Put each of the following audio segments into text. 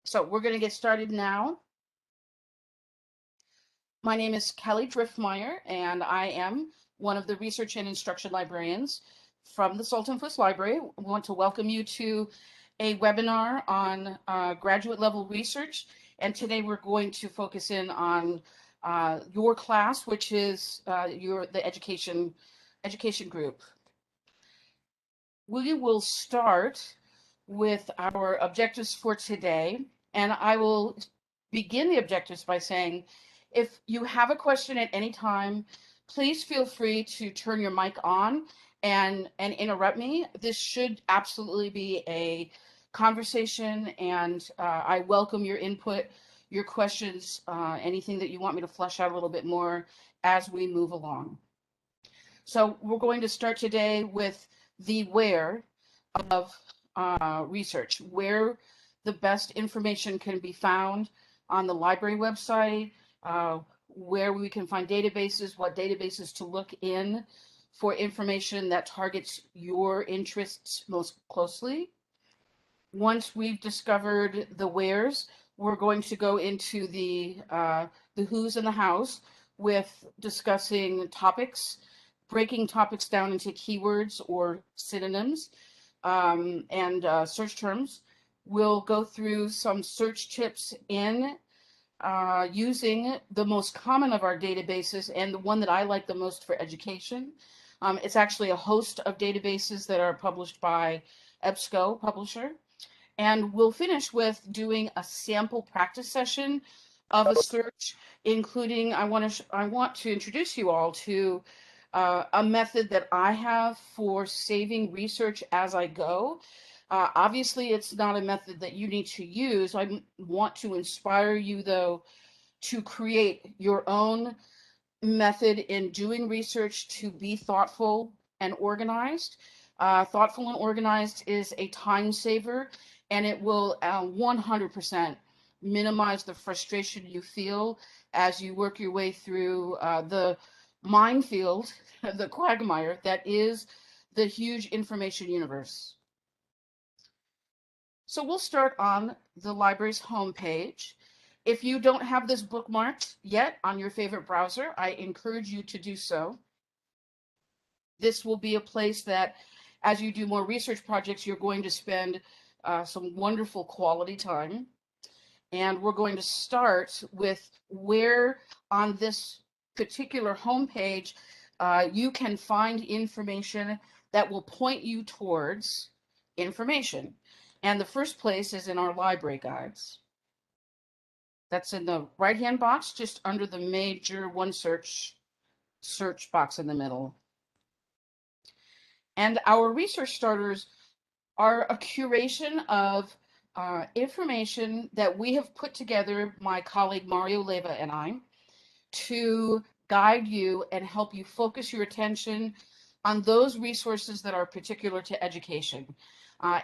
So we're going to get started now. My name is Kelly Driftmeyer, and I am one of the research and instruction librarians from the Saltonfuss Library. We want to welcome you to a webinar on graduate level research. And today we're going to focus in on your class, which is the education group. We will start with our objectives for today, and I will begin the objectives by saying, if you have a question at any time, please feel free to turn your mic on and interrupt me. This should absolutely be a conversation, and I welcome your input, your questions, anything that you want me to flesh out a little bit more as we move along. So we're going to start today with the where of research, where the best information can be found on the library website, where we can find databases, what databases to look in for information that targets your interests most closely. Once we've discovered the wheres, we're going to go into the who's and the hows with discussing topics, breaking topics down into keywords or synonyms and search terms. We'll go through some search tips in using the most common of our databases and the one that I like the most for education. It's actually a host of databases that are published by EBSCO publisher. And we'll finish with doing a sample practice session of a search, including I want to introduce you all to a method that I have for saving research as I go. Obviously, it's not a method that you need to use. I want to inspire you, though, to create your own method in doing research to be thoughtful and organized. Thoughtful and organized is a time saver, and it will 100% minimize the frustration you feel as you work your way through the minefield, the quagmire that is the huge information universe. So we'll start on the library's homepage. If you don't have this bookmarked yet on your favorite browser, I encourage you to do so. This will be a place that, as you do more research projects, you're going to spend some wonderful quality time. And we're going to start with where on this particular homepage you can find information that will point you towards information. And the first place is in our library guides. That's in the right-hand box, just under the major OneSearch search box in the middle. And our research starters are a curation of information that we have put together, my colleague Mario Leva and I, to guide you and help you focus your attention on those resources that are particular to education.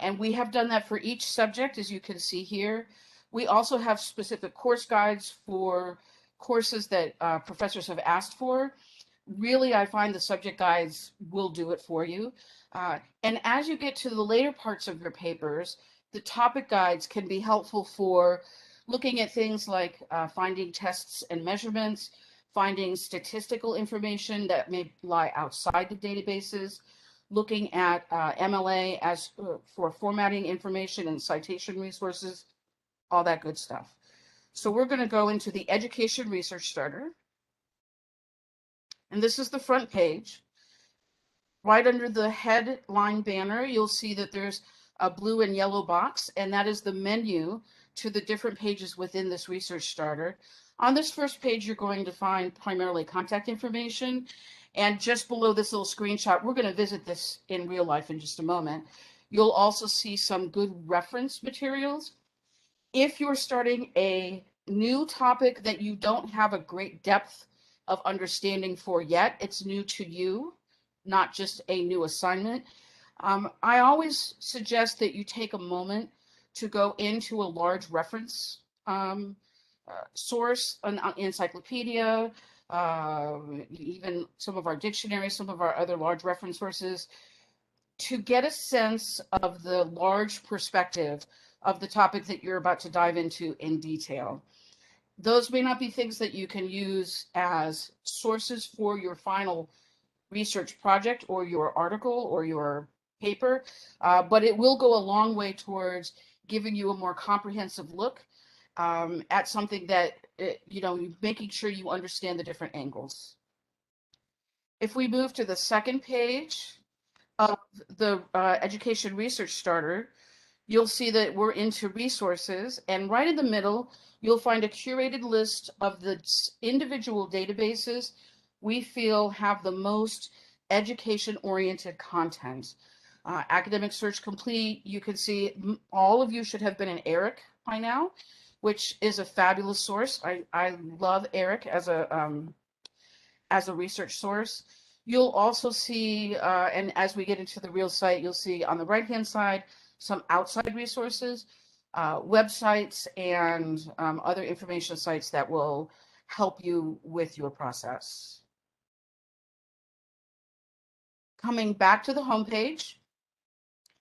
And we have done that for each subject, as you can see here. We also have specific course guides for courses that professors have asked for. Really, I find the subject guides will do it for you. And as you get to the later parts of your papers, the topic guides can be helpful for looking at things like finding tests and measurements, finding statistical information that may lie outside the databases, looking at MLA as for formatting information and citation resources, all that good stuff. So we're going to go into the Education Research Starter. And this is the front page. Right under the headline banner, you'll see that there's a blue and yellow box, and that is the menu to the different pages within this research starter. On this first page, you're going to find primarily contact information. And just below this little screenshot, we're going to visit this in real life in just a moment. You'll also see some good reference materials. If you're starting a new topic that you don't have a great depth of understanding for yet, it's new to you, not just a new assignment, I always suggest that you take a moment to go into a large reference source, an encyclopedia, even some of our dictionaries, some of our other large reference sources, to get a sense of the large perspective of the topic that you're about to dive into in detail. Those may not be things that you can use as sources for your final research project or your article or your paper, but it will go a long way towards giving you a more comprehensive look at something that, making sure you understand the different angles. If we move to the second page of the Education Research Starter, you'll see that we're into resources, and right in the middle, you'll find a curated list of the individual databases we feel have the most education-oriented content. Academic Search Complete, you can see all of you should have been in ERIC by now, which is a fabulous source. I love ERIC as a research source. You'll also see, and as we get into the real site, you'll see on the right-hand side some outside resources, websites, and other information sites that will help you with your process. Coming back to the homepage,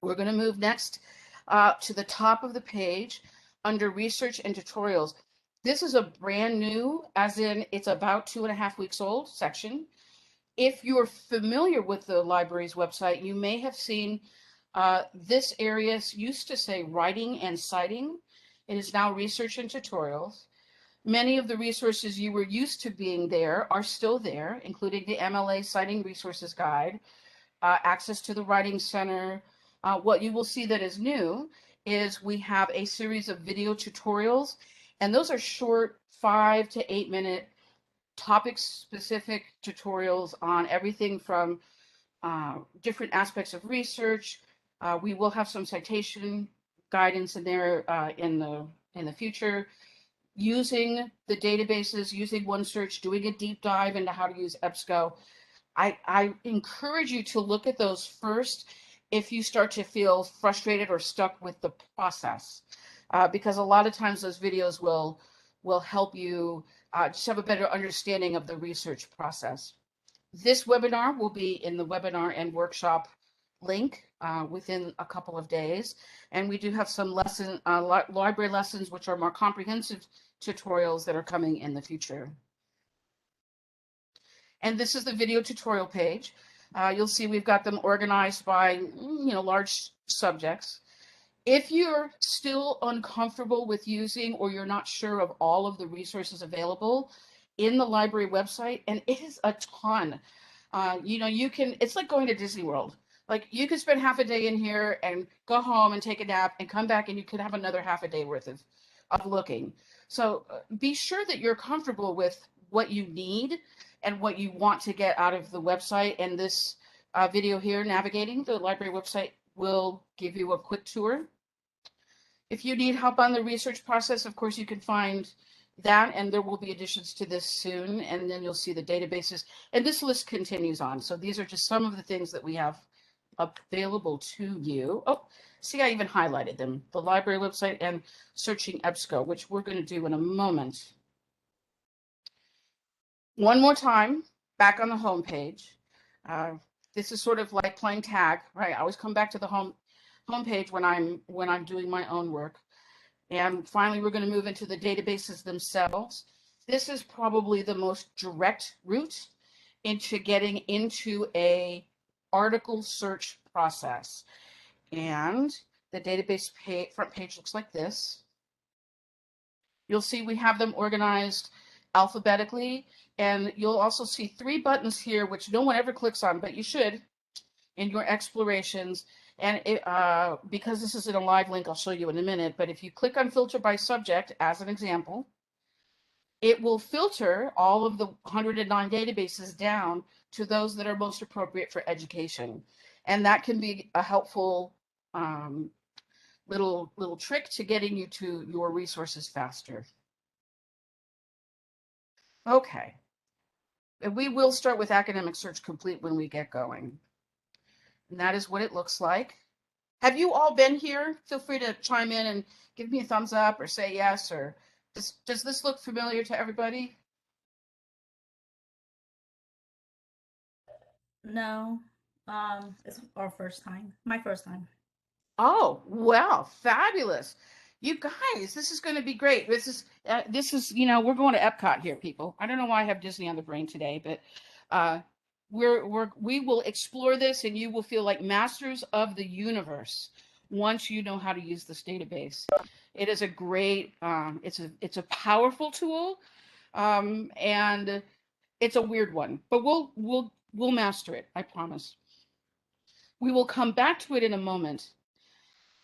we're going to move next to the top of the page under Research and Tutorials. This is a brand new, as in it's about 2.5 weeks old, section. If you're familiar with the library's website, you may have seen this area used to say writing and citing. It is now research and tutorials. Many of the resources you were used to being there are still there, including the MLA Citing Resources Guide, access to the Writing Center. What you will see that is new is we have a series of video tutorials, and those are short 5 to 8 minute topic-specific tutorials on everything from different aspects of research. We will have some citation guidance in there in the future, using the databases, using OneSearch, doing a deep dive into how to use EBSCO. I encourage you to look at those first if you start to feel frustrated or stuck with the process, because a lot of times those videos will help you just have a better understanding of the research process. This webinar will be in the webinar and workshop link within a couple of days. And we do have some library lessons, which are more comprehensive tutorials that are coming in the future. And this is the video tutorial page. You'll see we've got them organized by, large subjects. If you're still uncomfortable with using, or you're not sure of all of the resources available in the library website, and it is a ton, it's like going to Disney World. Like, you could spend half a day in here and go home and take a nap and come back, and you could have another half a day worth of looking. So be sure that you're comfortable with what you need and what you want to get out of the website. And this video here, navigating the library website, will give you a quick tour. If you need help on the research process, of course, you can find that, and there will be additions to this soon, and then you'll see the databases. And this list continues on. So these are just some of the things that we have available to you. Oh, see, I even highlighted them, the library website and searching EBSCO, which we're going to do in a moment. One more time, back on the home page. This is sort of like playing tag, right? I always come back to the home page when I'm doing my own work. And finally, we're going to move into the databases themselves. This is probably the most direct route into getting into a article search process. And the database front page looks like this. You'll see we have them organized alphabetically, and you'll also see 3 buttons here, which no one ever clicks on, but you should in your explorations. And because this isn't a live link, I'll show you in a minute, but if you click on filter by subject, as an example, it will filter all of the 109 databases down to those that are most appropriate for education. And that can be a helpful little trick to getting you to your resources faster. Okay. And we will start with Academic Search Complete when we get going. And that is what it looks like. Have you all been here? Feel free to chime in and give me a thumbs up or say yes, or does this look familiar to everybody? No, it's our first time. My first time. Oh, well, fabulous. You guys, this is going to be great. We're going to Epcot here, people. I don't know why I have Disney on the brain today, but uh, we will explore this and you will feel like masters of the universe once you know how to use this database. It is a great, it's a powerful tool, and it's a weird one, but we'll master it. I promise. We will come back to it in a moment.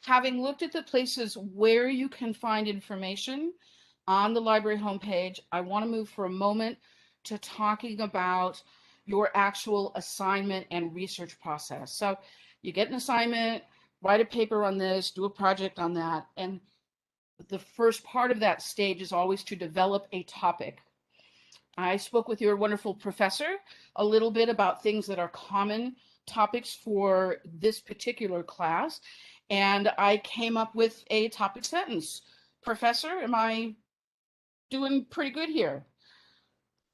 Having looked at the places where you can find information on the library homepage, I want to move for a moment to talking about your actual assignment and research process. So you get an assignment, write a paper on this, do a project on that, and the first part of that stage is always to develop a topic. I spoke with your wonderful professor a little bit about things that are common topics for this particular class, and I came up with a topic sentence. Professor, am I doing pretty good here?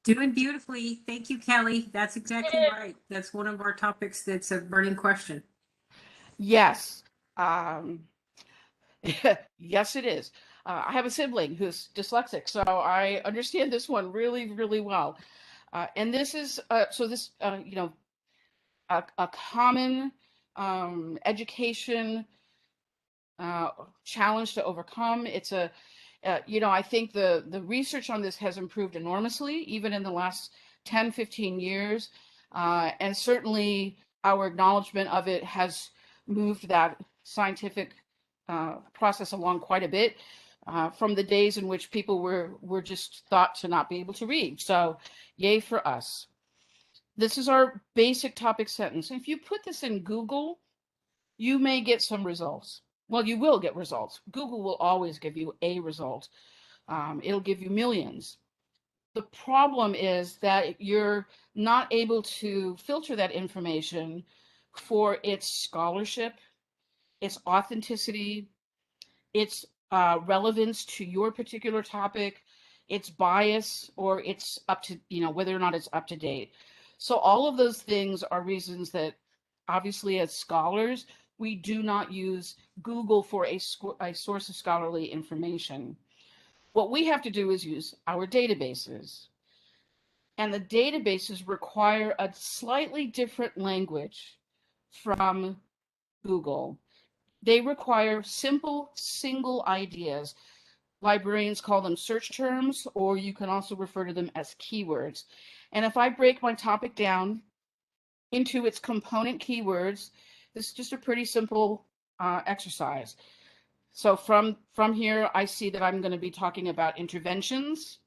Doing beautifully. Thank you, Kelly. That's exactly right. That's one of our topics that's a burning question. Yes. Um, yes, it is. I have a sibling who's dyslexic, so I understand this one really, really well. And this is a common education challenge to overcome. I think the research on this has improved enormously, even in the last 10, 15 years. And certainly our acknowledgement of it has moved that scientific process along quite a bit from the days in which people were just thought to not be able to read. So yay for us. This is our basic topic sentence. If you put this in Google, you may get some results. Well, you will get results. Google will always give you a result. It'll give you millions. The problem is that you're not able to filter that information for its scholarship, its authenticity, its relevance to your particular topic, its bias, or it's up to, whether or not it's up to date. So all of those things are reasons that obviously as scholars, we do not use Google for a source of scholarly information. What we have to do is use our databases. And the databases require a slightly different language from Google. They require simple, single ideas. Librarians call them search terms, or you can also refer to them as keywords. And if I break my topic down into its component keywords, this is just a pretty simple exercise. So from here, I see that I'm going to be talking about interventions.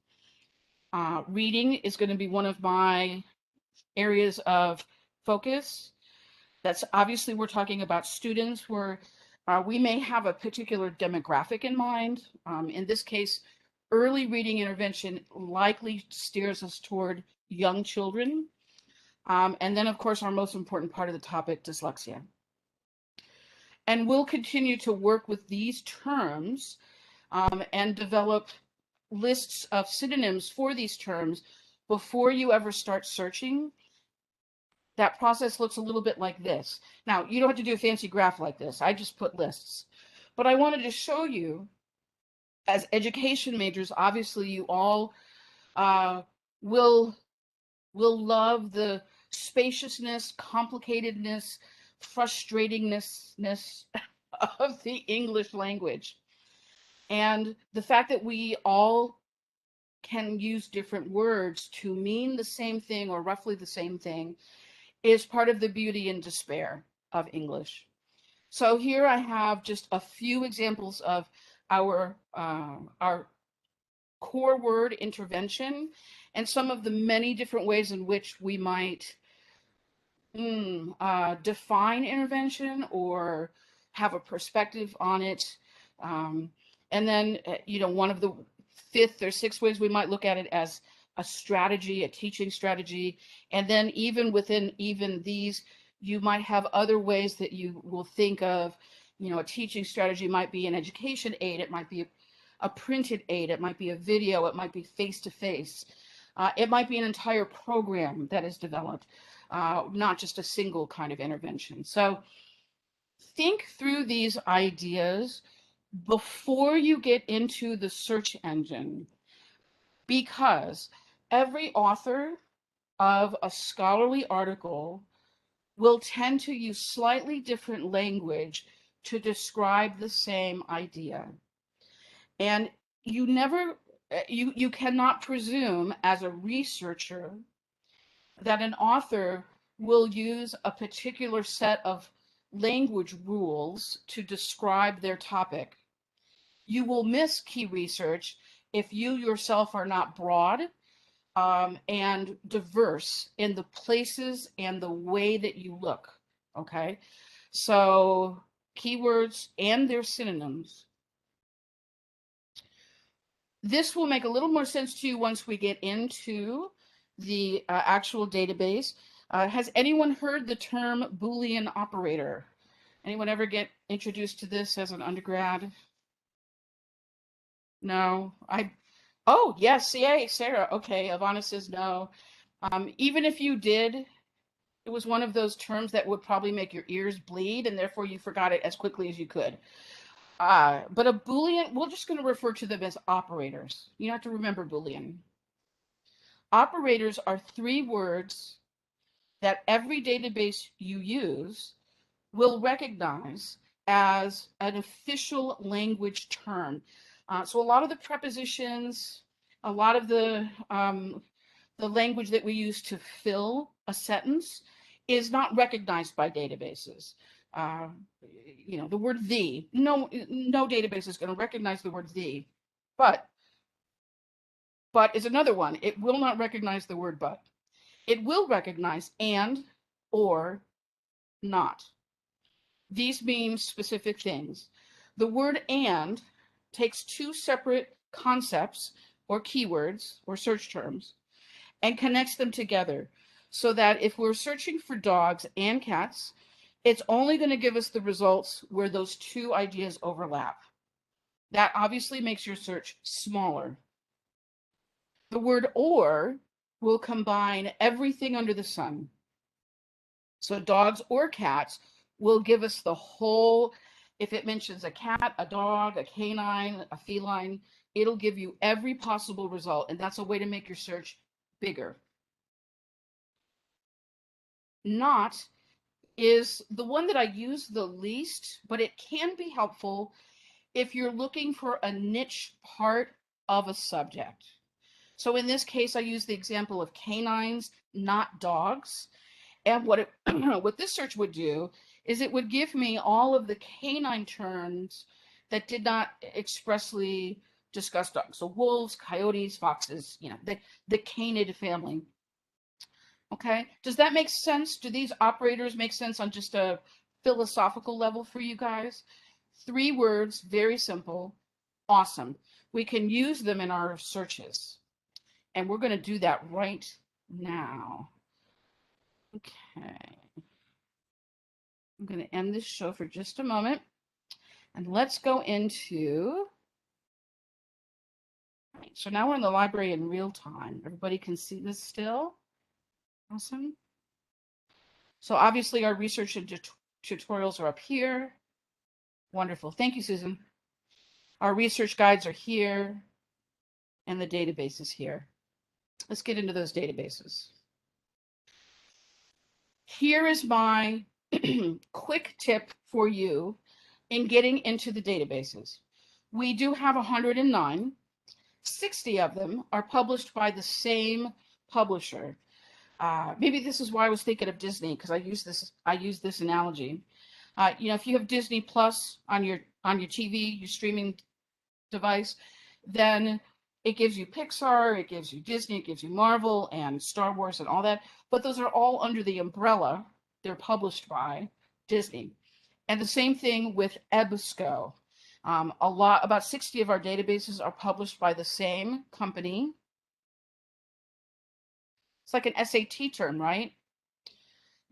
Reading is going to be one of my areas of focus. That's obviously we're talking about students where we may have a particular demographic in mind. In this case, early reading intervention likely steers us toward young children. And then, of course, our most important part of the topic, dyslexia. And we'll continue to work with these terms and develop lists of synonyms for these terms before you ever start searching. That process looks a little bit like this. Now, you don't have to do a fancy graph like this. I just put lists. But I wanted to show you, as education majors, obviously you all will love the spaciousness, complicatedness, frustratingness of the English language. And the fact that we all can use different words to mean the same thing or roughly the same thing is part of the beauty and despair of English. So here I have just a few examples of our core word intervention and some of the many different ways in which we might define intervention or have a perspective on it. And then, one of the fifth or sixth ways we might look at it as a strategy, a teaching strategy. And then even within even these, you might have other ways that you will think of, a teaching strategy might be an education aid. It might be a printed aid. It might be a video. It might be face-to-face. It might be an entire program that is developed, not just a single kind of intervention. So think through these ideas before you get into the search engine, because every author of a scholarly article will tend to use slightly different language to describe the same idea. And you never, you cannot presume as a researcher that an author will use a particular set of language rules to describe their topic. You will miss key research if you yourself are not broad and diverse in the places and the way that you look. Okay, so keywords and their synonyms. This will make a little more sense to you once we get into the actual database. Has anyone heard the term Boolean operator? Anyone ever get introduced to this as an undergrad? No, oh, yes, yay, Sarah. Okay, Ivana says no. Even if you did, it was one of those terms that would probably make your ears bleed, and therefore you forgot it as quickly as you could. But a Boolean, we're just going to refer to them as operators. You have to remember Boolean. Operators are 3 words that every database you use will recognize as an official language term. So a lot of the prepositions, a lot of the language that we use to fill a sentence is not recognized by databases. Uh, the word the, no database is going to recognize the word the, but is another one. It will not recognize the word but. It will recognize and, or, not. These mean specific things. The word and takes 2 separate concepts or keywords or search terms and connects them together so that if we're searching for dogs and cats, it's only going to give us the results where those 2 ideas overlap. That obviously makes your search smaller. The word or will combine everything under the sun. So dogs or cats will give us the whole, if it mentions a cat, a dog, a canine, a feline, it'll give you every possible result. And that's a way to make your search bigger. Not is the one that I use the least, but it can be helpful if you're looking for a niche part of a subject. So in this case, I use the example of canines, not dogs. And what what this search would do is it would give me all of the canine terms that did not expressly discuss dogs. So wolves, coyotes, foxes, the canid family. Okay, does that make sense? Do these operators make sense on just a philosophical level for you guys? 3 words, very simple, awesome. We can use them in our searches. And we're going to do that right now. Okay. I'm going to end this show for just a moment. And let's go into... So now we're in the library in real time. Everybody can see this still? Awesome. So obviously our research and tutorials are up here. Wonderful. Thank you, Susan. Our research guides are here, and the database is here. Let's get into those databases. Here is my quick tip for you in getting into the databases. We do have 109. 60 of them are published by the same publisher. Maybe this is why I was thinking of Disney, because I use this analogy. If you have Disney Plus on your TV, your streaming device, then it gives you Pixar, it gives you Disney, it gives you Marvel and Star Wars and all that. But those are all under the umbrella. They're published by Disney. And the same thing with EBSCO. About 60 of our databases are published by the same company. It's like an SAT term, right?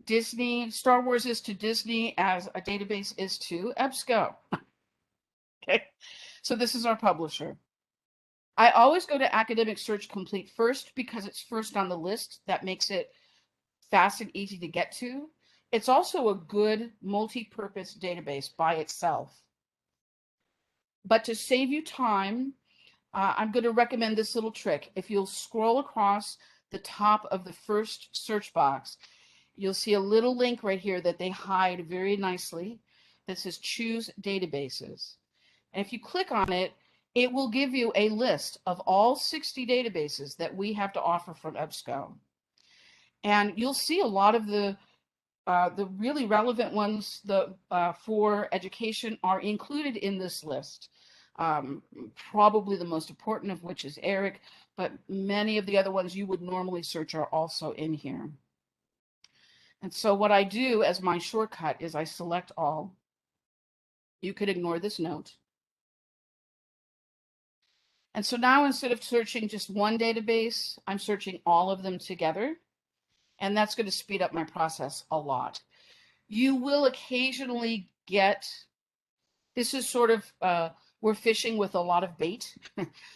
Disney, Star Wars is to Disney as a database is to EBSCO. Okay, so this is our publisher. I always go to Academic Search Complete first because it's first on the list. That makes it fast and easy to get to. It's also a good multi-purpose database by itself. But to save you time, I'm going to recommend this little trick. If you'll scroll across the top of the first search box, you'll see a little link right here that they hide very nicely that says Choose Databases. And if you click on it, it will give you a list of all 60 databases that we have to offer from EBSCO. And you'll see a lot of the really relevant ones for education are included in this list. Probably the most important of which is ERIC, but many of the other ones you would normally search are also in here. And so what I do as my shortcut is I select all. You could ignore this note. And so now instead of searching just one database, I'm searching all of them together. And that's going to speed up my process a lot. You will occasionally get, this is sort of, we're fishing with a lot of bait.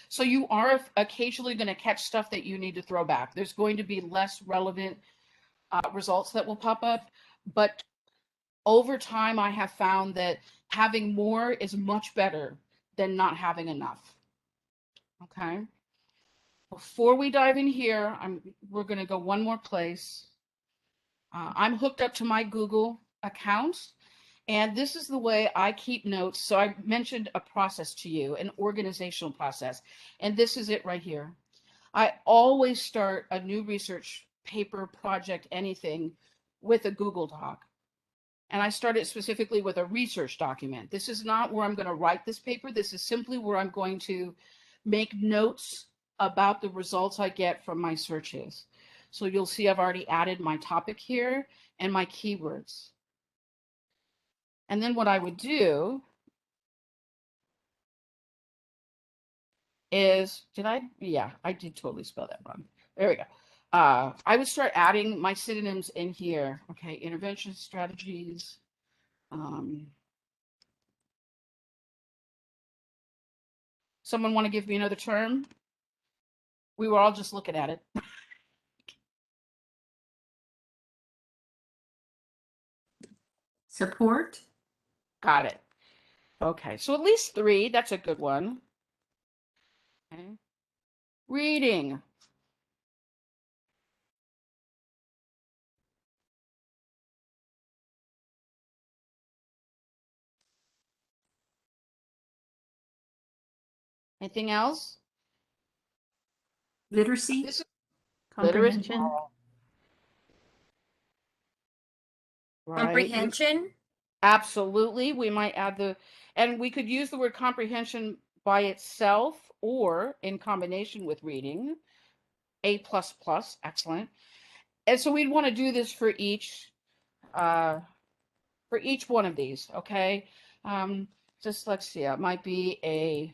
So you are occasionally going to catch stuff that you need to throw back. There's going to be less relevant results that will pop up. But over time, I have found that having more is much better than not having enough. Okay. Before we dive in here, we're going to go one more place. I'm hooked up to my Google account, and this is the way I keep notes. So I mentioned a process to you, an organizational process, and this is it right here. I always start a new research paper, project, anything with a Google Doc. And I start it specifically with a research document. This is not where I'm going to write this paper. This is simply where I'm going to make notes about the results I get from my searches. So you'll see I've already added my topic here and my keywords. And then what I would do is, yeah, I did totally spell that wrong. There we go. I would start adding my synonyms in here. Okay, intervention strategies. Someone want to give me another term? We were all just looking at it. Support. Got it. Okay, so at least 3. That's a good one. Okay. Reading. Anything else? Literacy. This is literacy. Comprehension. Right. Comprehension. Absolutely. We might add and we could use the word comprehension by itself or in combination with reading. A++, excellent. And so we'd want to do this for each one of these, okay? Dyslexia, it might be a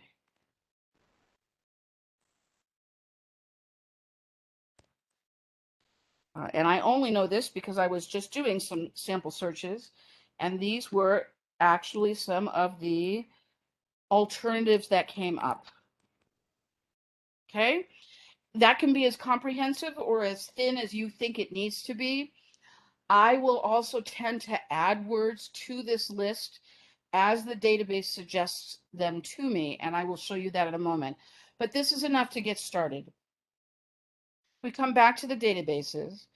and I only know this because I was just doing some sample searches, and these were actually some of the alternatives that came up. Okay, that can be as comprehensive or as thin as you think it needs to be. I will also tend to add words to this list as the database suggests them to me, and I will show you that in a moment. But this is enough to get started. We come back to the databases,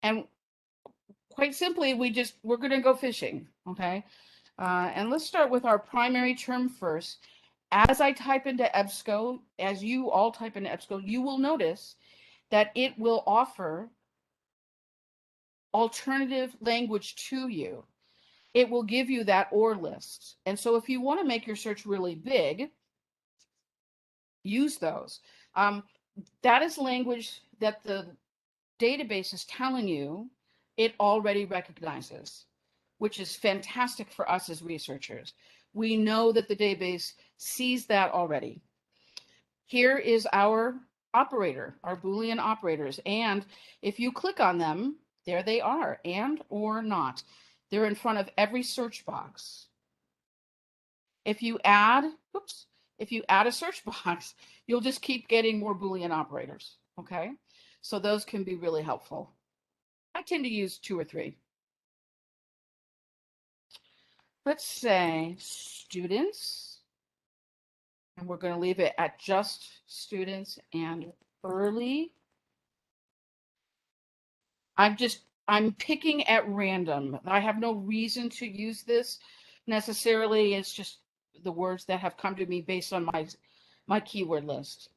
and quite simply, we're going to go fishing, okay? And let's start with our primary term first. As I type into EBSCO, as you all type into EBSCO, you will notice that it will offer alternative language to you. It will give you that OR list. And so if you want to make your search really big, use those. That is language that the database is telling you it already recognizes, which is fantastic for us as researchers. We know that the database sees that already. Here is our operator, our Boolean operators. And if you click on them, there they are, and or not. They're in front of every search box. If you add a search box, you'll just keep getting more Boolean operators, okay? So those can be really helpful. Hi, tend to use 2 or 3. Let's say students, and we're going to leave it at just students and early. I'm picking at random. I have no reason to use this necessarily. It's just the words that have come to me based on my keyword list.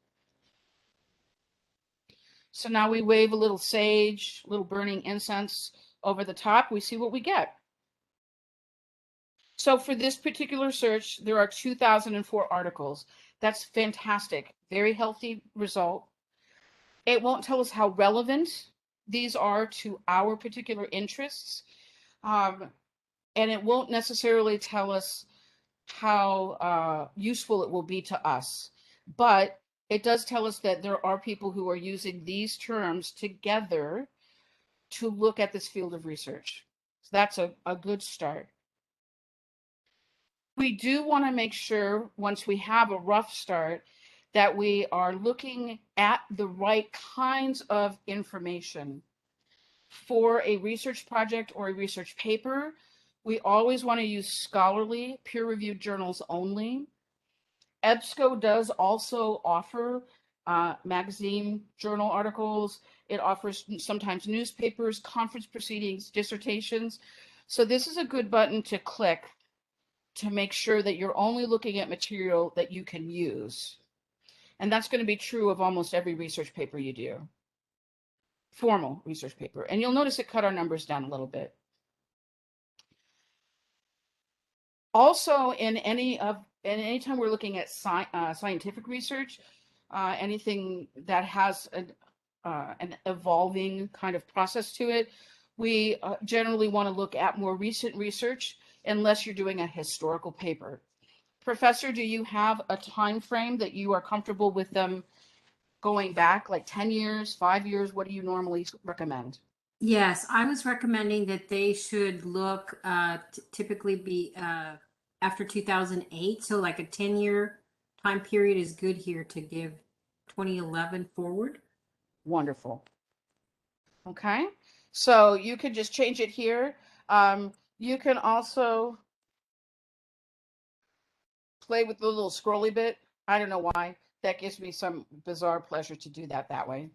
So now we wave a little sage, little burning incense over the top. We see what we get. So for this particular search, there are 2004 articles. That's fantastic. Very healthy result. It won't tell us how relevant these are to our particular interests. And it won't necessarily tell us how useful it will be to us. But it does tell us that there are people who are using these terms together to look at this field of research. So that's a good start. We do want to make sure, once we have a rough start, that we are looking at the right kinds of information. For a research project or a research paper, we always want to use scholarly, peer-reviewed journals only. EBSCO does also offer magazine journal articles. It offers sometimes newspapers, conference proceedings, dissertations. So this is a good button to click to make sure that you're only looking at material that you can use. And that's going to be true of almost every research paper you do. Formal research paper. And you'll notice it cut our numbers down a little bit. Also, anytime we're looking at scientific research, anything that has an evolving kind of process to it, we generally want to look at more recent research unless you're doing a historical paper. Professor, do you have a time frame that you are comfortable with them going back, like 10 years, 5 years? What do you normally recommend? Yes, I was recommending that they should look typically be after 2008. So like a 10-year time period is good here to give 2011 forward. Wonderful. Okay, so you could just change it here. You can also play with the little scrolly bit. I don't know why. That gives me some bizarre pleasure to do that way.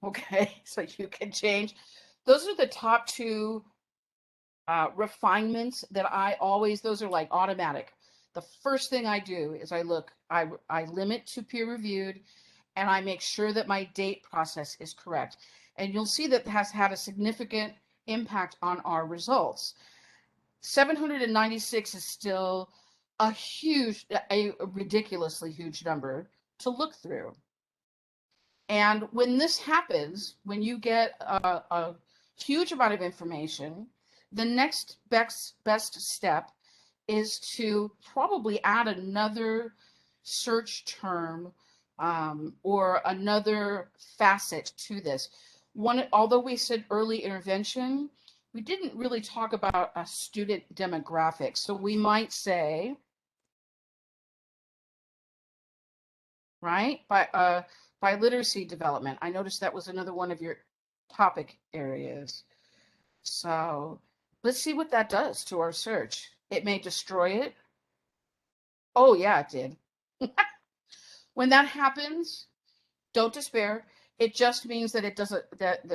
Okay, so you can change. Those are the top 2 refinements that those are like automatic. The first thing I do is I limit to peer reviewed, and I make sure that my date process is correct. And you'll see that has had a significant impact on our results. 796 is still a ridiculously huge number to look through. And when this happens, when you get a huge amount of information, the next best step is to probably add another search term or another facet to this. Although we said early intervention, we didn't really talk about a student demographic. So we might say, right, by literacy development. I noticed that was another one of your topic areas. So let's see what that does to our search. It may destroy it. Oh yeah, it did. When that happens, don't despair. It just means that it doesn't that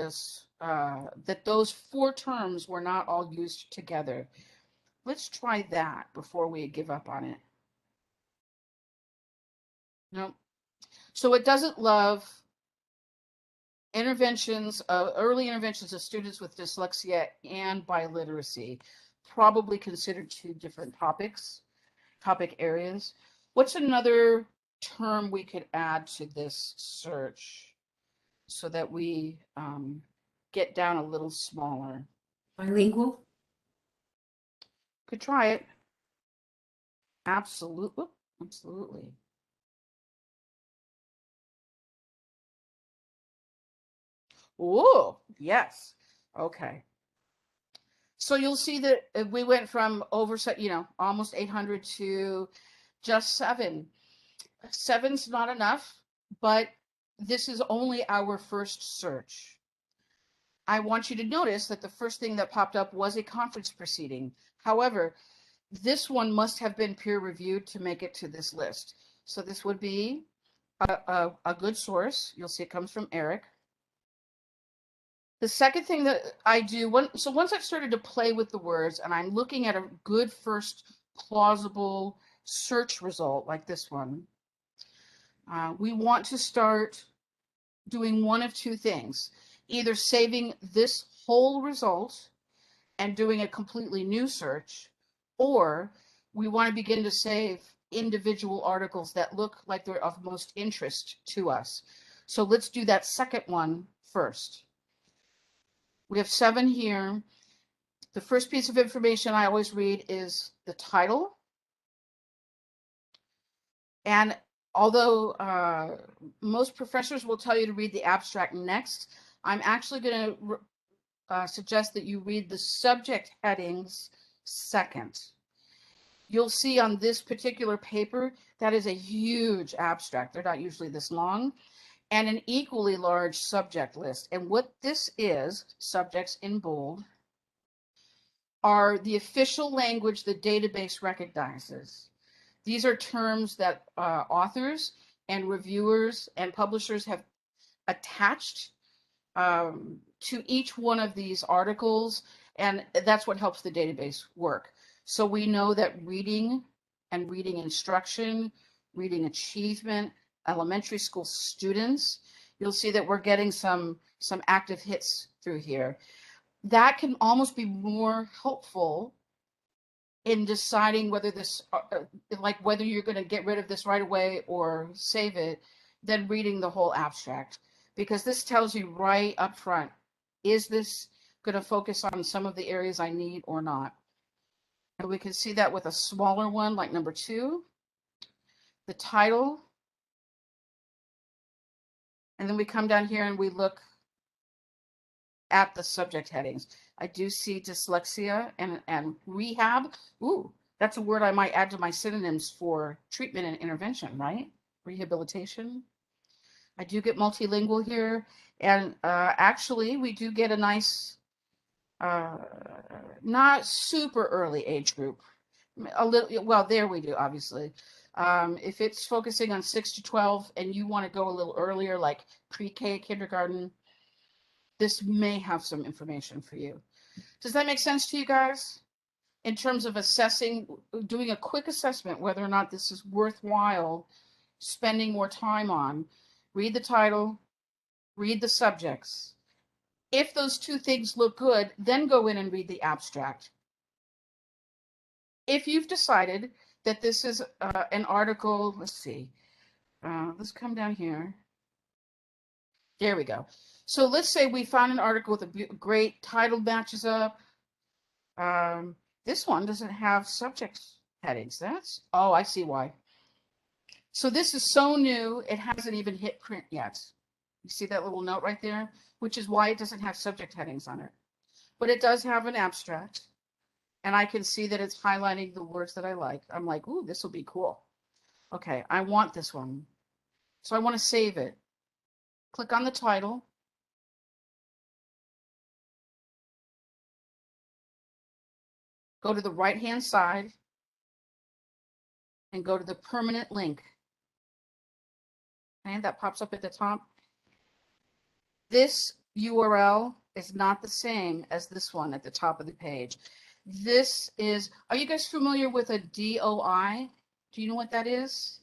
those 4 terms were not all used together. Let's try that before we give up on it. No. So it doesn't love early interventions of students with dyslexia and biliteracy. Probably considered 2 different topic areas. What's another term we could add to this search so that we get down a little smaller? Bilingual. Could try it. Absolutely. Absolutely. Oh, yes. Okay. So you'll see that we went from almost 800 to just 7. 7's not enough, but this is only our first search. I want you to notice that the first thing that popped up was a conference proceeding. However, this one must have been peer reviewed to make it to this list. So this would be a good source. You'll see it comes from Eric. The second thing that I do, once I've started to play with the words and I'm looking at a good first plausible search result like this one, we want to start doing one of two things. Either saving this whole result and doing a completely new search, or we want to begin to save individual articles that look like they're of most interest to us. So let's do that second one first. We have 7 here. The first piece of information I always read is the title. And although most professors will tell you to read the abstract next, I'm actually going to suggest that you read the subject headings second. You'll see on this particular paper, that is a huge abstract. They're not usually this long, and an equally large subject list. And what this is, subjects in bold, are the official language the database recognizes. These are terms that authors and reviewers and publishers have attached to each one of these articles, and that's what helps the database work. So we know that reading and reading instruction, reading achievement, elementary school students, you'll see that we're getting some active hits through here. That can almost be more helpful in deciding whether this, like whether you're going to get rid of this right away or save it, than reading the whole abstract, because this tells you right up front, is this going to focus on some of the areas I need or not? And we can see that with a smaller one like number 2, the title. And then we come down here and we look at the subject headings. I do see dyslexia and rehab. Ooh, that's a word I might add to my synonyms for treatment and intervention, right? Rehabilitation. I do get multilingual here. And actually, we do get a nice, not super early age group. A little, well, there we do, obviously. If it's focusing on 6 to 12 and you want to go a little earlier, like pre-K, kindergarten, this may have some information for you. Does that make sense to you guys? In terms of assessing, doing a quick assessment, whether or not this is worthwhile spending more time on, read the title, read the subjects. If those two things look good, then go in and read the abstract. If you've decided that this is an article, let's see, let's come down here. There we go. So let's say we found an article with a great title matches up. This one doesn't have subject headings. Oh, I see why. So this is so new, it hasn't even hit print yet. You see that little note right there? Which is why it doesn't have subject headings on it. But it does have an abstract. And I can see that it's highlighting the words that I like. I'm like, ooh, this will be cool. Okay, I want this one. So I want to save it. Click on the title. Go to the right-hand side and go to the permanent link. And that pops up at the top. This URL is not the same as this one at the top of the page. This is, are you guys familiar with a DOI? Do you know what that is?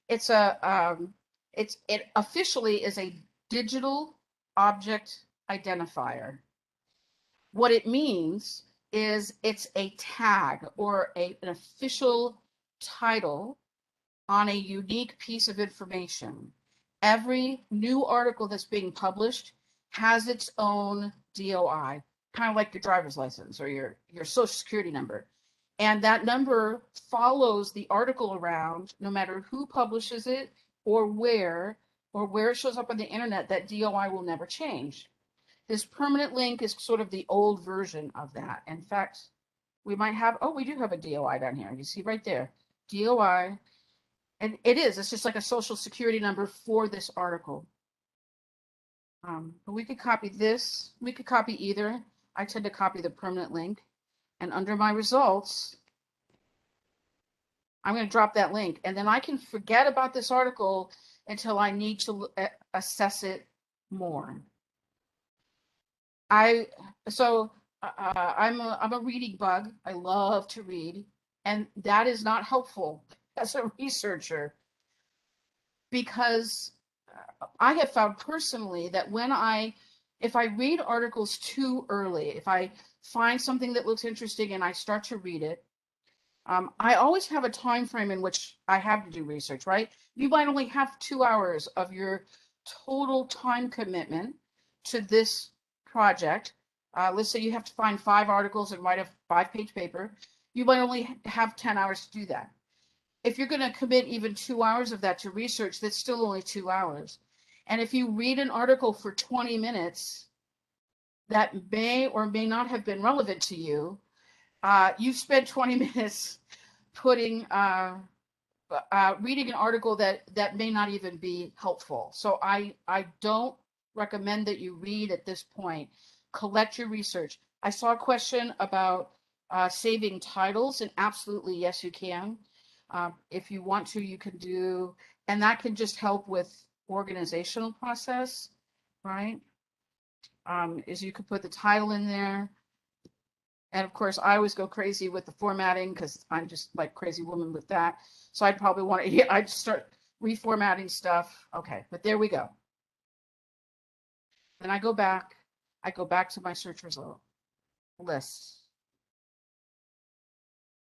It's it officially is a digital object identifier. What it means is it's a tag or an official title on a unique piece of information. Every new article that's being published has its own DOI, kind of like your driver's license or your social security number. And that number follows the article around no matter who publishes it or where it shows up on the internet. That DOI will never change. This permanent link is sort of the old version of that. In fact, we might have, oh, we do have a DOI down here. You see right there, DOI. And it's just like a social security number for this article. But we could copy this. We could copy either. I tend to copy the permanent link. And under my results, I'm going to drop that link. And then I can forget about this article until I need to assess it more. I'm a reading bug. I love to read, and that is not helpful as a researcher, because I have found personally that if I read articles too early, if I find something that looks interesting and I start to read it, I always have a time frame in which I have to do research, right? You might only have 2 hours of your total time commitment to this project. Let's say you have to find 5 articles and write a 5-page paper. You might only have 10 hours to do that. If you're going to commit even 2 hours of that to research, that's still only 2 hours. And if you read an article for 20 minutes that may or may not have been relevant to you, you've spent 20 minutes putting reading an article that may not even be helpful. So I don't recommend that you read at this point. Collect your research. I saw a question about saving titles, and absolutely yes, you can. If you want to, you can do, and that can just help with organizational process, right? Is you could put the title in there. And of course, I always go crazy with the formatting because I'm just like crazy woman with that. So I'd probably want to, I'd start reformatting stuff. Okay, but there we go. Then I go back to my search result list.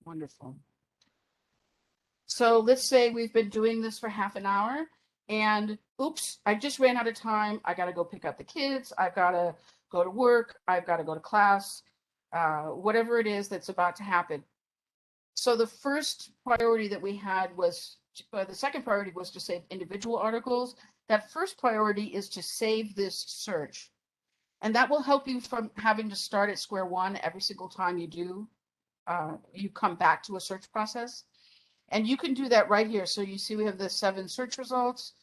Wonderful. So let's say we've been doing this for half an hour and oops, I just ran out of time. I got to go pick up the kids. I've got to go to work. I've got to go to class, whatever it is that's about to happen. So the first priority that we had was, the second priority was to save individual articles. That first priority is to save this search. And that will help you from having to start at square one every single time you come back to a search process. And you can do that right here. So you see we have the 7 search results.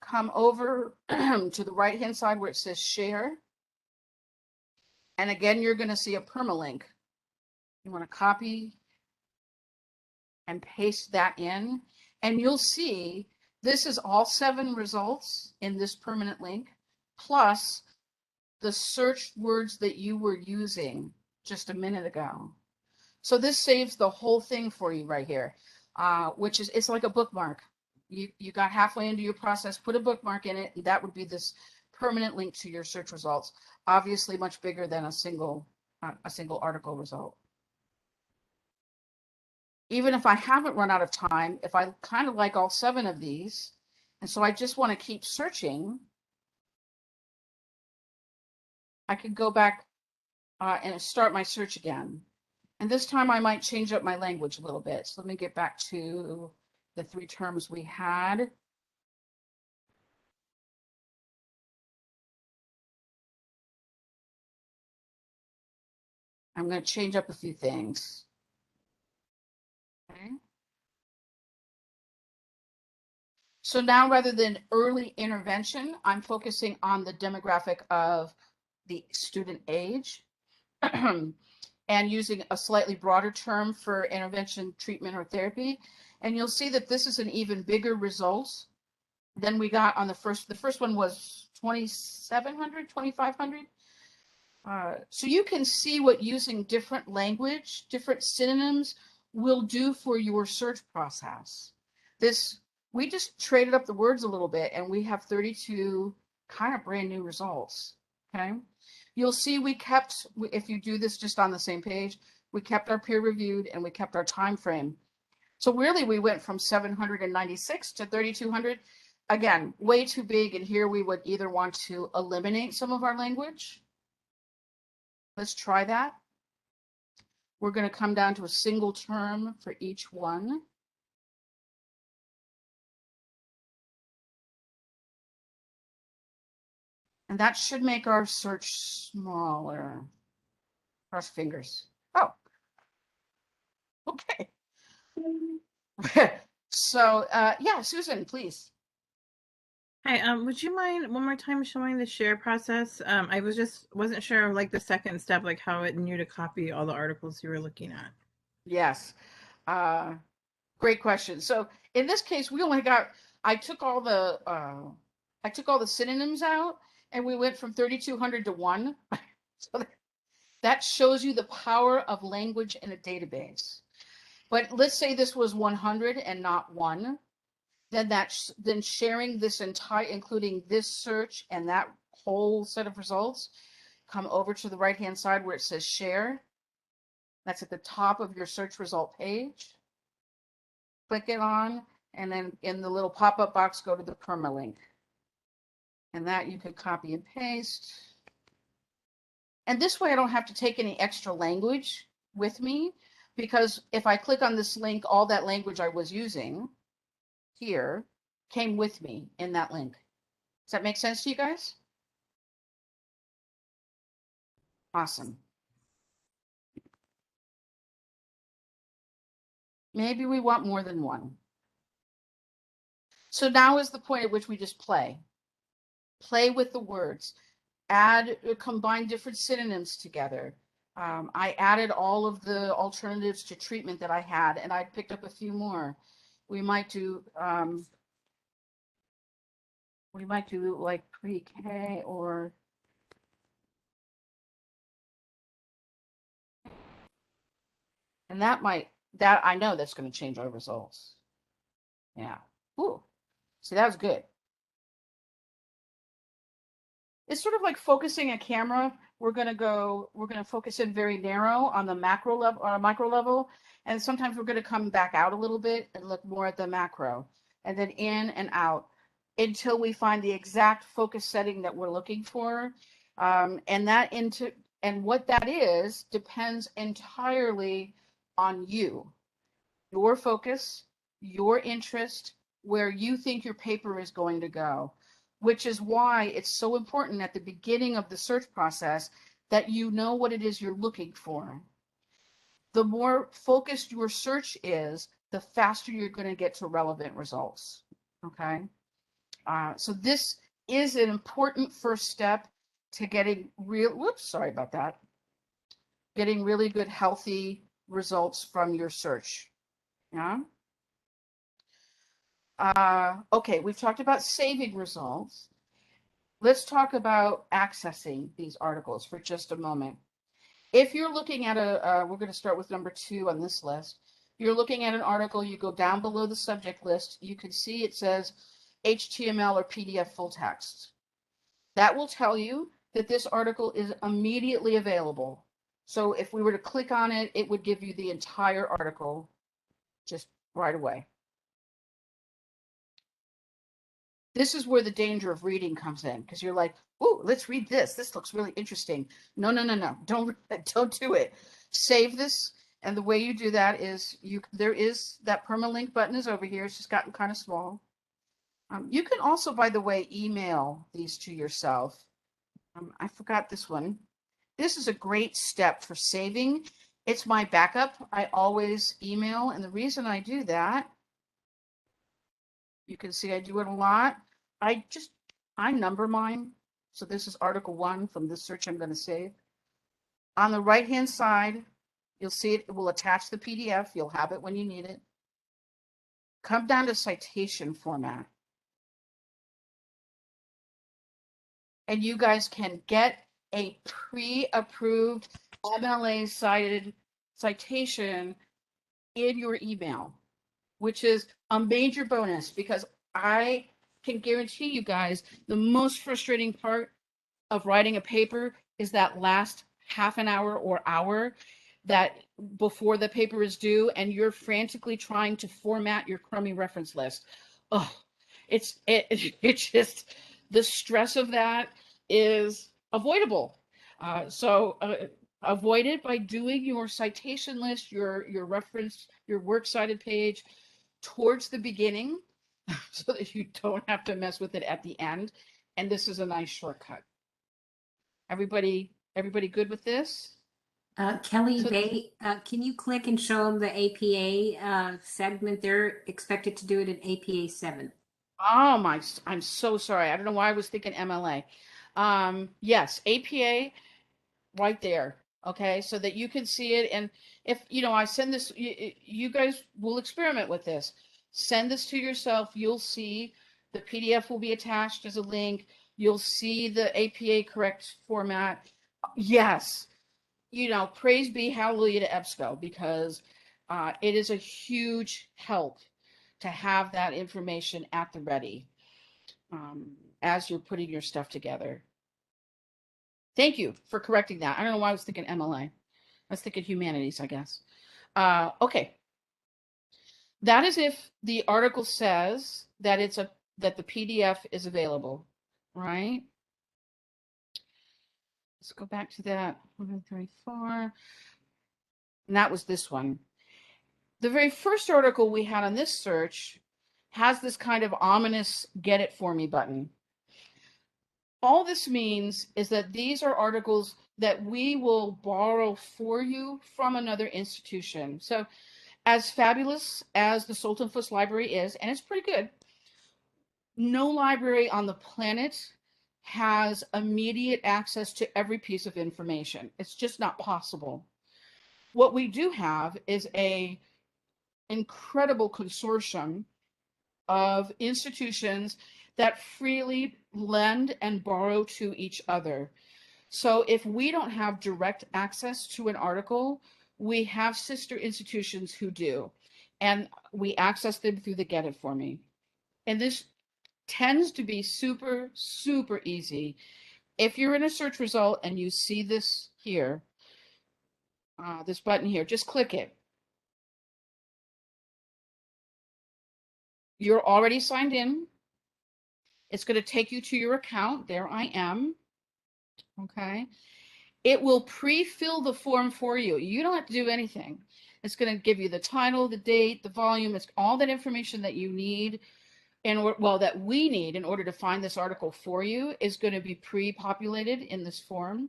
Come over to the right-hand side where it says share. And again, you're going to see a permalink. You want to copy and paste that in. And you'll see this is all 7 results in this permanent link, plus the search words that you were using just a minute ago. So this saves the whole thing for you right here, which is, it's like a bookmark. You got halfway into your process, put a bookmark in it, and that would be this permanent link to your search results. Obviously much bigger than a single article result. Even if I haven't run out of time, if I kind of like all 7 of these, and so I just want to keep searching, I could go back and start my search again. And this time I might change up my language a little bit. So let me get back to the 3 terms we had. I'm going to change up a few things. Okay. So now rather than early intervention, I'm focusing on the demographic of the student age and using a slightly broader term for intervention, treatment, or therapy. And you'll see that this is an even bigger result than we got on the first. The first one was 2,700, 2,500. So you can see what using different language, different synonyms will do for your search process. We just traded up the words a little bit and we have 32 kind of brand new results. Okay. You'll see if you do this just on the same page, we kept our peer reviewed and we kept our time frame. So really we went from 796 to 3,200. Again, way too big. And here we would either want to eliminate some of our language. Let's try that. We're going to come down to a single term for each one. And that should make our search smaller. Cross fingers. Oh, okay. So, yeah, Susan, please. Hi, would you mind one more time showing the share process? I wasn't sure of like the second step, like how it knew to copy all the articles you were looking at. Yes. Uh, Great question. So in this case, I took all the, synonyms out and we went from 3,200 to one. So that shows you the power of language in a database. But let's say this was 100 and not one, then sharing this entire, including this search and that whole set of results, come over to the right-hand side where it says share. That's at the top of your search result page. Click it on, and then in the little pop-up box, go to the permalink. And that you could copy and paste. And this way I don't have to take any extra language with me, because if I click on this link, all that language I was using here came with me in that link. Does that make sense to you guys? Awesome. Maybe we want more than one. So now is the point at which we just play. Play with the words. Combine different synonyms together. I added all of the alternatives to treatment that I had, and I picked up a few more. We might do like pre-K or and that I know that's going to change our results. Yeah. Ooh. See, that was good. It's sort of like focusing a camera. We're going to focus in very narrow on the macro level or micro level. And sometimes we're going to come back out a little bit and look more at the macro, and then in and out until we find the exact focus setting that we're looking for. And what that is depends entirely on you, your focus, your interest, where you think your paper is going to go, which is why it's so important at the beginning of the search process that you know what it is you're looking for. The more focused your search is, the faster you're going to get to relevant results. Okay. So this is an important first step to getting sorry about that. Getting really good, healthy results from your search. Yeah. Okay, we've talked about saving results. Let's talk about accessing these articles for just a moment. If you're looking at we're going to start with number 2 on this list. You're looking at an article, you go down below the subject list, you can see it says HTML or PDF full text. That will tell you that this article is immediately available. So if we were to click on it, it would give you the entire article just right away. This is where the danger of reading comes in, because you're like, "Ooh, let's read this. This looks really interesting." No. Don't do it. Save this, and the way you do that is there is that permalink button is over here. It's just gotten kind of small. You can also, by the way, email these to yourself. I forgot this one. This is a great step for saving. It's my backup. I always email, and the reason I do that, you can see I do it a lot. I number mine. So this is article 1 from this search I'm going to save. On the right-hand side, you'll see it will attach the PDF. You'll have it when you need it. Come down to citation format. And you guys can get a pre-approved MLA-cited citation in your email, which is a major bonus, because I can guarantee you guys the most frustrating part of writing a paper is that last half an hour or hour that before the paper is due, and you're frantically trying to format your crummy reference list. Oh, it's just the stress of that is avoidable. Avoid it by doing your citation list, your reference, your works cited page towards the beginning, so that you don't have to mess with it at the end. And this is a nice shortcut. Everybody good with this? Kelly, So can you click and show them the APA segment? They're expected to do it in APA 7. Oh my, I'm so sorry. I don't know why I was thinking MLA. Yes, APA right there. Okay, so that you can see it. And if, I send this, you guys will experiment with this. Send this to yourself. You'll see the PDF will be attached as a link. You'll see the APA correct format. Yes, praise be hallelujah to EBSCO, because it is a huge help to have that information at the ready as you're putting your stuff together. Thank you for correcting that. I don't know why I was thinking MLA. I was thinking humanities, I guess. Okay. That is if the article says that that the PDF is available, right? Let's go back to that 134. And that was this one. The very first article we had on this search has this kind of ominous "get it for me" button. All this means is that these are articles that we will borrow for you from another institution. So as fabulous as the Sultanfuss Library is, and it's pretty good, no library on the planet has immediate access to every piece of information. It's just not possible. What we do have is a incredible consortium of institutions that freely lend and borrow to each other. So if we don't have direct access to an article, we have sister institutions who do, and we access them through the Get It For Me. And this tends to be super, super easy. If you're in a search result and you see this here, this button here, just click it. You're already signed in. It's going to take you to your account. There I am. Okay. It will pre-fill the form for you. You don't have to do anything. It's going to give you the title, the date, the volume. It's all that information that you need, that we need in order to find this article for you is going to be pre-populated in this form.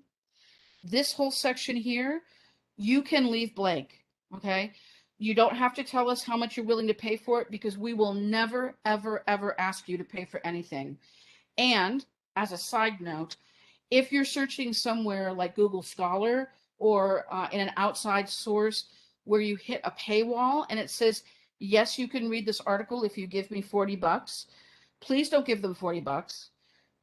This whole section here, you can leave blank, okay? You don't have to tell us how much you're willing to pay for it, because we will never, ever, ever ask you to pay for anything. And as a side note, if you're searching somewhere like Google Scholar or in an outside source where you hit a paywall and it says, yes, you can read this article if you give me $40, please don't give them $40.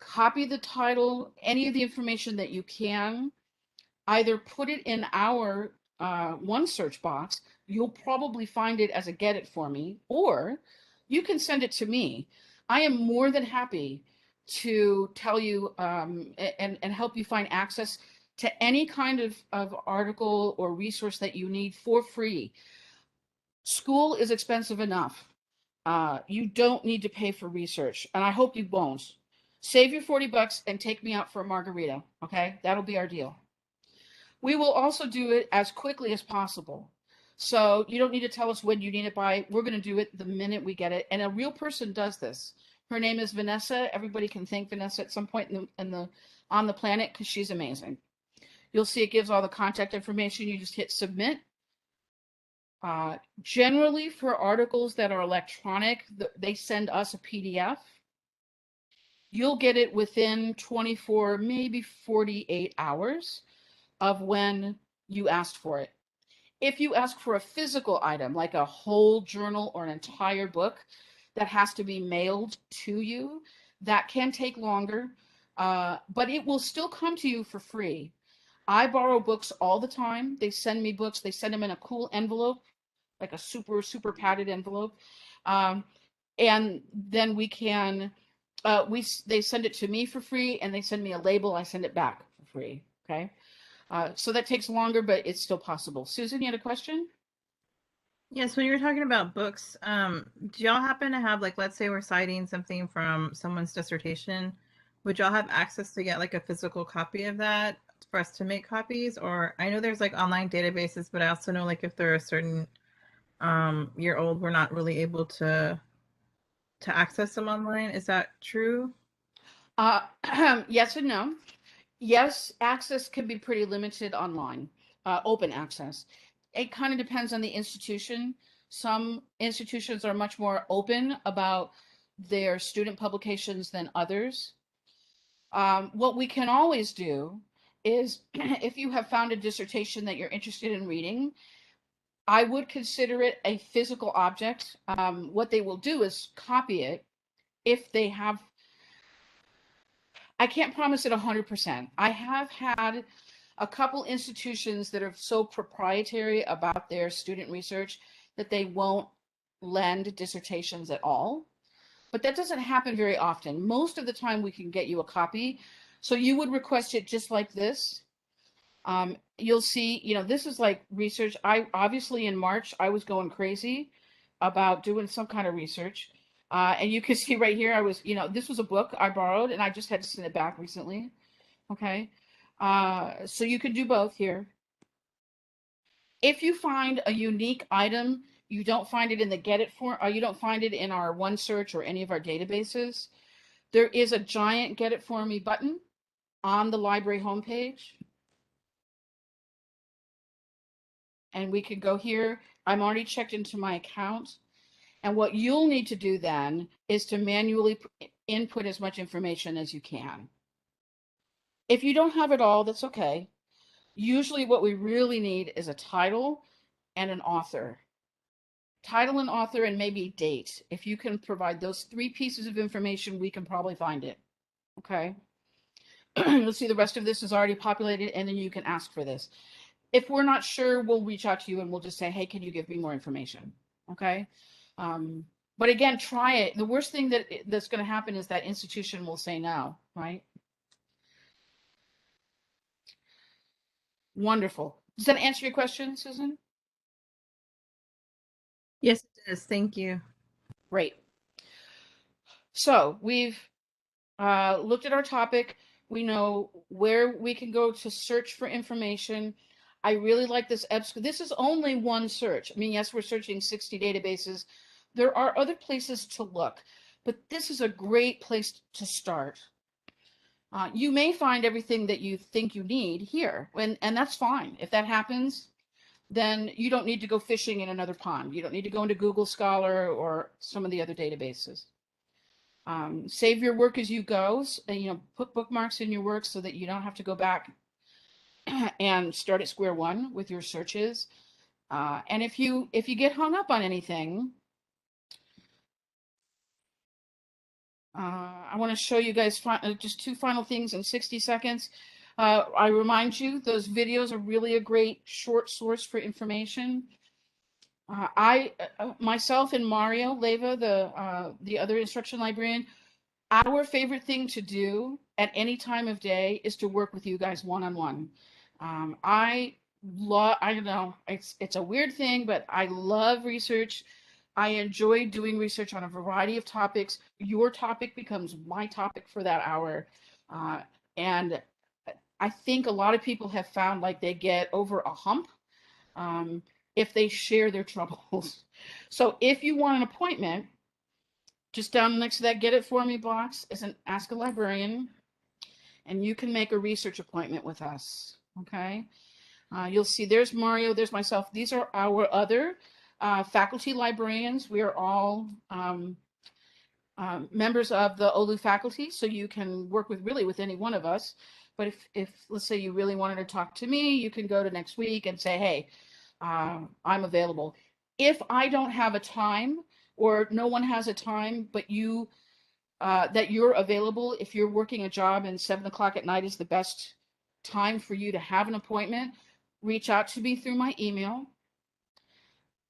Copy the title, any of the information that you can, either put it in our one search box. You'll probably find it as a Get It For Me, or you can send it to me. I am more than happy to tell you and help you find access to any kind of article or resource that you need for free. School is expensive enough. You don't need to pay for research, and I hope you won't. Save your $40 and take me out for a margarita, okay? That'll be our deal. We will also do it as quickly as possible. So you don't need to tell us when you need it by. We're going to do it the minute we get it. And a real person does this. Her name is Vanessa. Everybody can thank Vanessa at some point on the planet, because she's amazing. You'll see it gives all the contact information. You just hit submit. Generally, for articles that are electronic, they send us a PDF. You'll get it within 24, maybe 48 hours of when you asked for it. If you ask for a physical item, like a whole journal or an entire book that has to be mailed to you, that can take longer, but it will still come to you for free. I borrow books all the time. They send me books. They send them in a cool envelope, like a super, super padded envelope. And then we can, they send it to me for free, and they send me a label. I send it back for free. Okay. So that takes longer, but it's still possible. Susan, you had a question? Yes, when you were talking about books, do y'all happen to have, like, let's say we're citing something from someone's dissertation, would y'all have access to get like a physical copy of that for us to make copies? Or I know there's like online databases, but I also know like if they're a certain year old, we're not really able to access them online. Is that true? Uh, yes and no. Yes, access can be pretty limited online, open access. It kind of depends on the institution. Some institutions are much more open about their student publications than others. What we can always do is if you have found a dissertation that you're interested in reading, I would consider it a physical object. What they will do is copy it if they have. I can't promise it 100%. I have had a couple institutions that are so proprietary about their student research that they won't lend dissertations at all. But that doesn't happen very often. Most of the time we can get you a copy. So you would request it just like this. You'll see, this is like research. I obviously in March, I was going crazy about doing some kind of research. And you can see right here, I was, this was a book I borrowed and I just had to send it back recently. Okay. So you can do both here. If you find a unique item, you don't find it in the Get It form, or you don't find it in our OneSearch or any of our databases, there is a giant Get It For Me button on the library homepage. And we can go here. I'm already checked into my account. And what you'll need to do then is to manually input as much information as you can. If you don't have it all, that's okay. Usually what we really need is a title and an author. Title and author and maybe date. If you can provide those 3 pieces of information, we can probably find it. Okay. You'll see the rest of this is already populated and then you can ask for this. If we're not sure, we'll reach out to you and we'll just say, hey, can you give me more information? Okay. But again, try it. The worst thing that's going to happen is that institution will say no, right? Wonderful. Does that answer your question, Susan? Yes, it does. Thank you. Great. So we've looked at our topic. We know where we can go to search for information. I really like this EBSCO. This is only one search. I mean, yes, we're searching 60 databases. There are other places to look, but this is a great place to start. You may find everything that you think you need here, and that's fine. If that happens, then you don't need to go fishing in another pond. You don't need to go into Google Scholar or some of the other databases. Save your work as you go. Put bookmarks in your work so that you don't have to go back and start at square one with your searches. And if you get hung up on anything, I want to show you guys just 2 final things in 60 seconds. I remind you, those videos are really a great short source for information. Myself and Mario Leva, the other instruction librarian, our favorite thing to do at any time of day is to work with you guys one-on-one. I don't know, it's a weird thing, but I love research. I enjoy doing research on a variety of topics. Your topic becomes my topic for that hour. And I think a lot of people have found like they get over a hump if they share their troubles. So if you want an appointment, just down next to that Get It For Me box is an Ask a Librarian, and you can make a research appointment with us, okay? You'll see there's Mario, there's myself. These are our other faculty librarians. We are all members of the OLLU faculty, so you can work with any one of us. But if let's say you really wanted to talk to me, you can go to next week and say, hey, I'm available. If I don't have a time or no one has a time, but that you're available, if you're working a job and 7 o'clock at night is the best time for you to have an appointment, reach out to me through my email.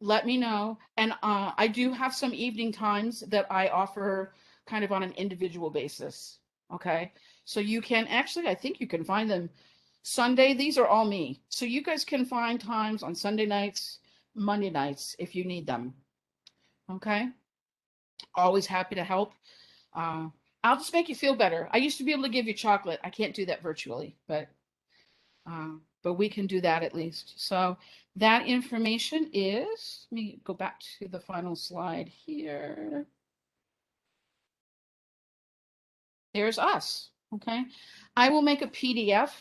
Let me know. And I do have some evening times that I offer kind of on an individual basis. Okay. So you can actually, I think you can find them Sunday. These are all me. So you guys can find times on Sunday nights, Monday nights, if you need them. Okay. Always happy to help. I'll just make you feel better. I used to be able to give you chocolate. I can't do that virtually, but we can do that at least. So that information is, let me go back to the final slide here. There's us, okay? I will make a PDF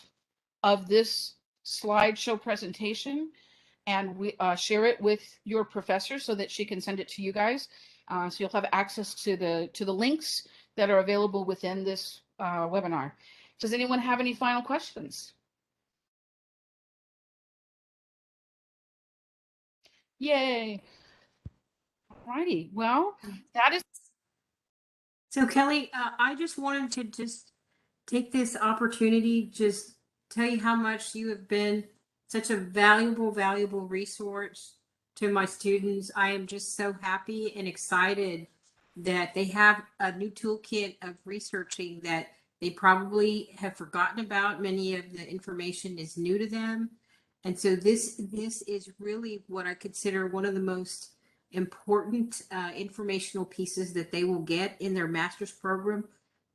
of this slideshow presentation and we share it with your professor so that she can send it to you guys. So you'll have access to the links that are available within this webinar. Does anyone have any final questions? Yay. Alrighty. Well, that is. So Kelly, I just wanted to just take this opportunity, just tell you how much you have been such a valuable resource to my students. I am just so happy and excited that they have a new toolkit of researching that they probably have forgotten about. Many of the information is new to them. And so this is really what I consider one of the most important informational pieces that they will get in their master's program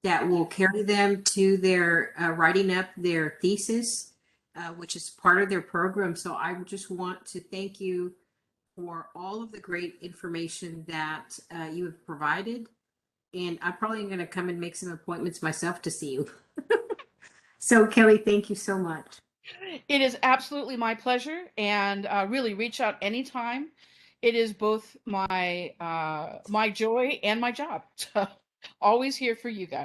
that will carry them to their writing up their thesis, which is part of their program. So I just want to thank you for all of the great information that you have provided. And I'm probably going to come and make some appointments myself to see you. So Kelly, thank you so much. It is absolutely my pleasure, and really reach out anytime. It is both my my joy and my job. So always here for you guys.